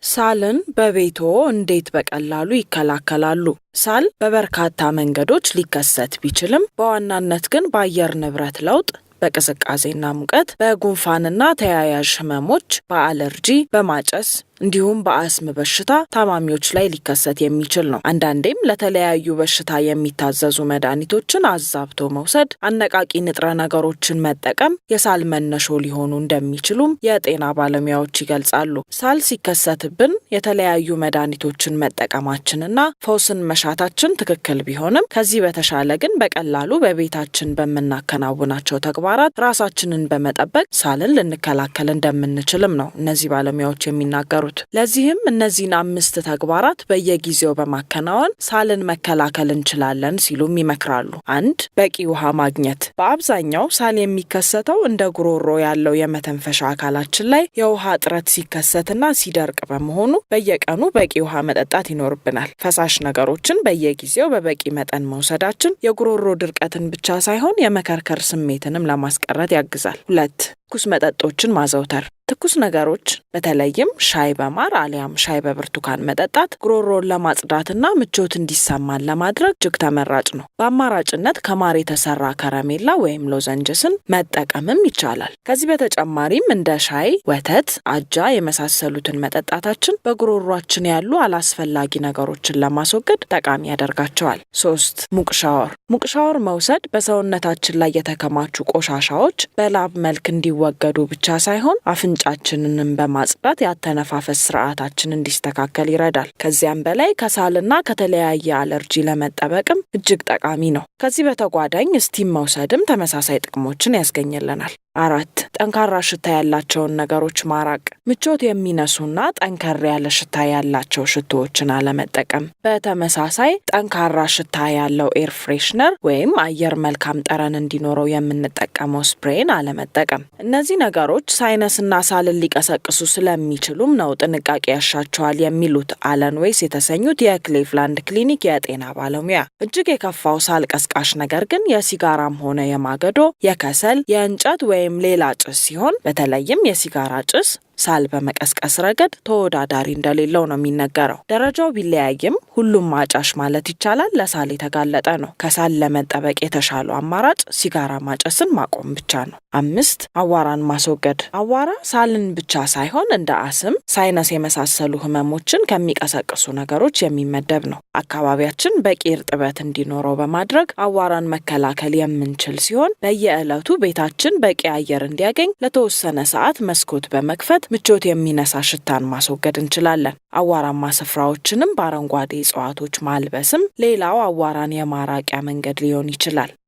ሳልን በቤቶ እንዴት በቀላሉ ይከላከላሉ? ሳል በበርካታ መንገዶች ሊከሰት ቢችልም በዋናነት ግን በአየር ንብረት ለውጥ፣ በቅዝቃዜና ሙቀት፣ በጉንፋንና ተያያዥ ህመሞች፣ በአለርጂ፣ በማጨስ እንዲሁም በአስም በሽታ ታማሚዎች ላይ ሊከሰት የሚችል ነው። አንዳንዴም ለተለያዩ በሽታ የሚታዘዙ መድኃኒቶችን አዛብቶ መውሰድ፣ አነቃቂ ንጥረ ነገሮችን መጠቀም የሳል መነሾ ሊሆኑ እንደሚችሉም የጤና ባለሙያዎች ይገልጻሉ። ሳል ሲከሰትብን የተለያዩ መድኃኒቶችን መጠቀማችንና ፈውስን መሻታችን ትክክል ቢሆንም ከዚህ በተሻለ ግን በቀላሉ በቤታችን በምናከናውናቸው ተግባራት ራሳችንን በመጠበቅ ሳልን ልንከላከል እንደምንችልም ነው እነዚህ ባለሙያዎች የሚናገሩ። ለዚህም እነዚህን 5 ተግባራት በየጊዜው በማከናወን ሳልን መከላከል እንችላለን ሲሉም ይመክራሉ። 1. በቂ ውሃ ማግኘት። በአብዛኛው ሳል የሚከሰተው እንደ ጉሮሮ ያለው የመተንፈሻ አካላችን ላይ የውሃ እጥረት ሲከሰትና ሲደርቅ በመሆኑ በየቀኑ በቂ ውሃ መጠጣት ይኖርብናል። ፈሳሽ ነገሮችን በየጊዜው በበቂ መጠን መውሰዳችን የጉሮሮ ድርቀትን ብቻ ሳይሆን የመከርከር ስሜትንም ለማስቀረት ያግዛል። 2. ትኩስ መጠጦችን ማዘውተር። ትኩስ ነገሮች በተለይም ሻይ በማር አሊያም ሻይ በብርቱካን መጠጣት ጉሮሮን ለማጽዳትና ምቾት እንዲሰማን ለማድረግ እጅግ ተመራጭ ነው። በአማራጭነት ከማር የተሰራ ከረሜላ ወይም ሎዘንጅስን መጠቀምም ይቻላል። ከዚህ በተጨማሪም እንደ ሻይ፣ ወተት፣ አጃ የመሳሰሉትን መጠጣታችን በጉሮሯችን ያሉ አላስፈላጊ ነገሮችን ለማስወገድ ጠቃሚ ያደርጋቸዋል። 3. ሙቅ ሻወር። ሙቅ ሻወር መውሰድ በሰውነታችን ላይ የተከማቹ ቆሻሻዎች በላብ መልክ እንዲወገዱ ብቻ ሳይሆን አፍንጫችንንም በማጽዳት ያተነፋፈስ ስርዓታችን እንዲስተካከል ይረዳል። ከዚያም በላይ ከሳልና ከተለያየ አለርጂ ለመጠበቅም እጅግ ጠቃሚ ነው። ከዚህ በተጓዳኝ ስቲም መውሰድም ተመሳሳይ ጥቅሞችን ያስገኝልናል። 4. ጠንካራ ሽታ ያላቸውን ነገሮች ማራቅ። ምቾት የሚነሱና ጠንከር ያለ ሽታ ያላቸው ሽቶዎችን አለመጠቀም። በተመሳሳይ ጠንካራ ሽታ ያለው ኤር ፍሬሽነር ወይም አየር መልካም ጠረን እንዲኖረው የምንጠቀመው ስፕሬን አለመጠቀም። እነዚህ ነገሮች ሳይነስና ሳልን ሊቀሰቅሱ ስለሚችሉም ነው ጥንቃቄ ያሻቸዋል የሚሉት አለን ዌይስ የተሰኙት የክሊቭላንድ ክሊኒክ የጤና ባለሙያ። እጅግ የከፋው ሳል ቀስቃሽ ነገር ግን የሲጋራም ሆነ የማገዶ፣ የከሰል፣ የእንጨት ወይም ሌላ ጭስ ሲሆን በተለይም የሲጋራ ጭስ ሳል በመቀስቀስ ረገድ ተወዳዳሪ እንደሌለው ነው የሚነገረው። ደረጃው ቢለያይም ሁሉም ማጫሽ ማለት ይቻላል ለሳል የተጋለጠ ነው። ከሳል ለመጠበቅ የተሻለው አማራጭ ሲጋራ ማጨስን ማቆም ብቻ ነው። 5. አዋራን ማስወገድ። አዋራ ሳልን ብቻ ሳይሆን እንደ አስም፣ ሳይነስ የመሳሰሉ ህመሞችን ከሚቀሰቅሱ ነገሮች የሚመደብ ነው። አካባቢያችን በቂ እርጥበት እንዲኖረው በማድረግ አዋራን መከላከል የምንችል ሲሆን በየዕለቱ ቤታችን በቂ አየር እንዲያገኝ ለተወሰነ ሰዓት መስኮት በመክፈት ምቾት የሚነሳ ሽታን ማስወገድ እንችላለን። አዋራማ ስፍራዎችንም በአረንጓዴ እጽዋቶች ማልበስም ሌላው አዋራን የማራቂያ መንገድ ሊሆን ይችላል።